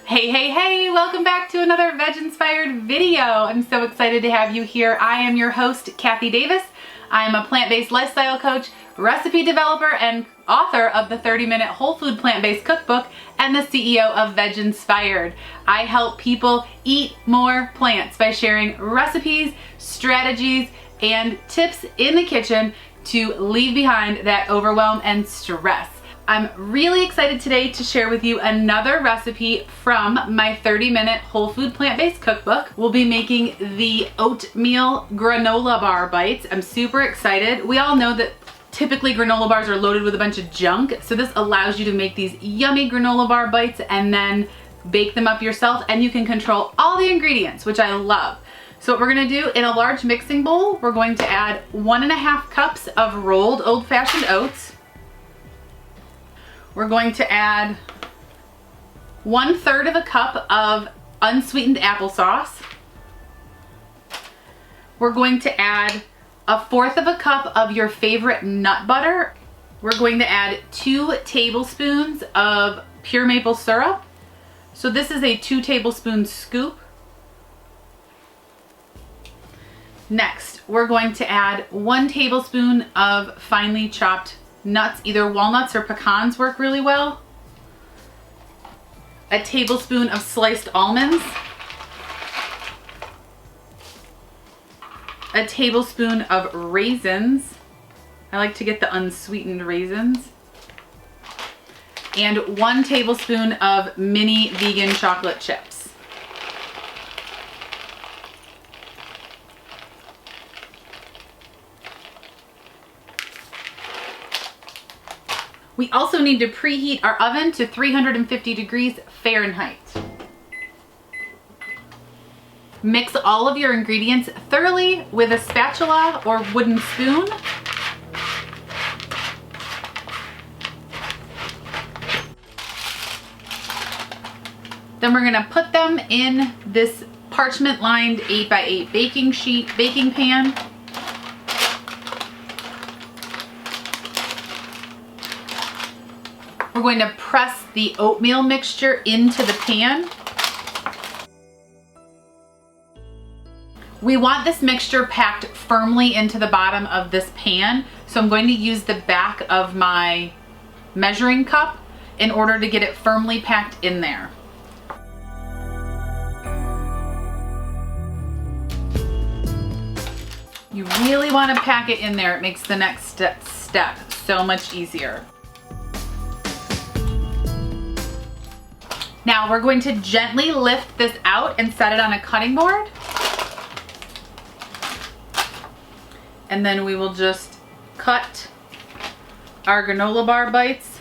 Hey, hey, hey, welcome back to another VegInspired video. I'm so excited to have you here. I am your host, Kathy Davis. I am a plant-based lifestyle coach, recipe developer, and author of the 30-minute whole food plant-based cookbook and the CEO of VegInspired. I help people eat more plants by sharing recipes, strategies, and tips in the kitchen to leave behind that overwhelm and stress. I'm really excited today to share with you another recipe from my 30-minute whole food plant-based cookbook. We'll be making the oatmeal granola bar bites. I'm super excited. We all know that typically granola bars are loaded with a bunch of junk, so this allows you to make these yummy granola bar bites and then bake them up yourself, and you can control all the ingredients, which I love. So what we're gonna do, in a large mixing bowl, we're going to add 1.5 cups of rolled old-fashioned oats. We're going to add 1/3 of a cup of unsweetened applesauce. We're going to add 1/4 of a cup of your favorite nut butter. We're going to add 2 tablespoons of pure maple syrup. So this is a 2 tablespoon scoop. Next, we're going to add 1 tablespoon of finely chopped nuts. Either walnuts or pecans work really well. A tablespoon of sliced almonds. A tablespoon of raisins. I like to get the unsweetened raisins. And 1 tablespoon of mini vegan chocolate chips. We also need to preheat our oven to 350 degrees Fahrenheit. Mix all of your ingredients thoroughly with a spatula or wooden spoon. Then we're gonna put them in this parchment-lined 8x8 baking pan. We're going to press the oatmeal mixture into the pan. We want this mixture packed firmly into the bottom of this pan, so I'm going to use the back of my measuring cup in order to get it firmly packed in there. You really want to pack it in there. It makes the next step so much easier. Now we're going to gently lift this out and set it on a cutting board. And then we will just cut our granola bar bites.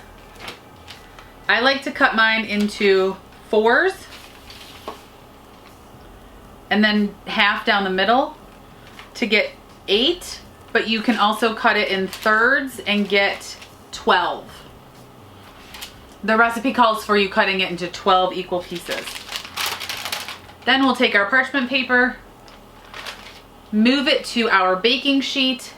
I like to cut mine into 4s and then half down the middle to get 8, but you can also cut it in 1/3 and get 12. The recipe calls for you cutting it into 12 equal pieces. Then we'll take our parchment paper, move it to our baking sheet,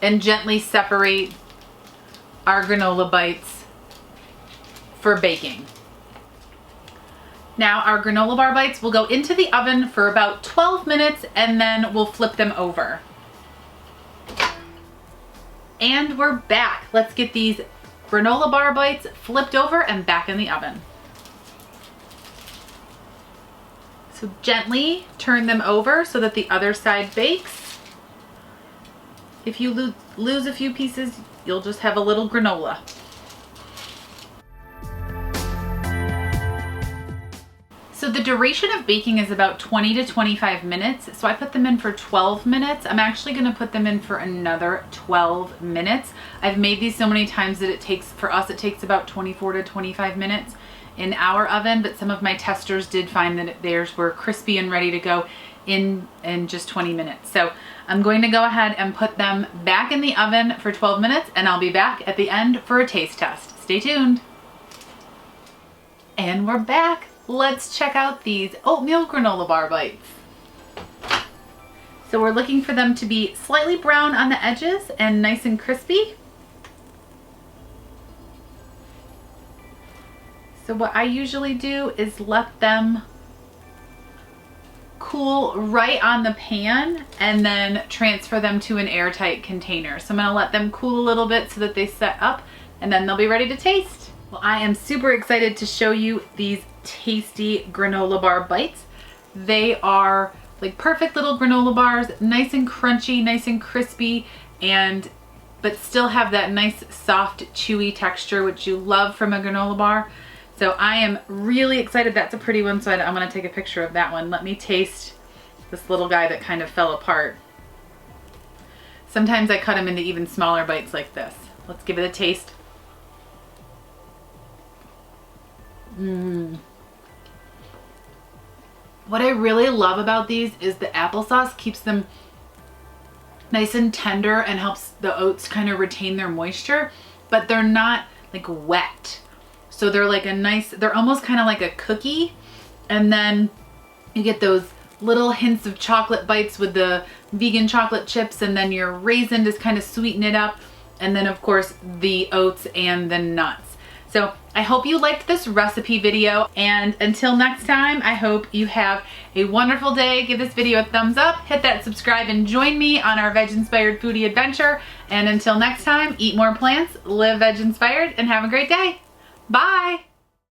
and gently separate our granola bites for baking. Now our granola bar bites will go into the oven for about 12 minutes and then we'll flip them over. And we're back. Let's get these granola bar bites flipped over and back in the oven. So gently turn them over so that the other side bakes. If you lose a few pieces, you'll just have a little granola. So the duration of baking is about 20 to 25 minutes. So I put them in for 12 minutes. I'm actually gonna put them in for another 12 minutes. I've made these so many times that it takes about 24 to 25 minutes in our oven, but some of my testers did find that theirs were crispy and ready to go in just 20 minutes. So I'm going to go ahead and put them back in the oven for 12 minutes and I'll be back at the end for a taste test. Stay tuned. And we're back. Let's check out these oatmeal granola bar bites. So we're looking for them to be slightly brown on the edges and nice and crispy. So what I usually do is let them cool right on the pan and then transfer them to an airtight container. So I'm gonna let them cool a little bit so that they set up, and then they'll be ready to taste. Well, I am super excited to show you these tasty granola bar bites. They are like perfect little granola bars, nice and crunchy, nice and crispy, but still have that nice soft chewy texture which you love from a granola bar. So I am really excited. That's a pretty one, so I'm gonna take a picture of that one. Let me taste this little guy that kind of fell apart. Sometimes I cut them into even smaller bites like this. Let's give it a taste. What I really love about these is the applesauce keeps them nice and tender and helps the oats kind of retain their moisture, but they're not like wet. So they're like they're almost kind of like a cookie, and then you get those little hints of chocolate bites with the vegan chocolate chips, and then your raisin just kind of sweeten it up, and then of course the oats and the nuts. So I hope you liked this recipe video, and until next time, I hope you have a wonderful day. Give this video a thumbs up, hit that subscribe, and join me on our veg-inspired foodie adventure. And until next time, eat more plants, live veg-inspired, and have a great day. Bye!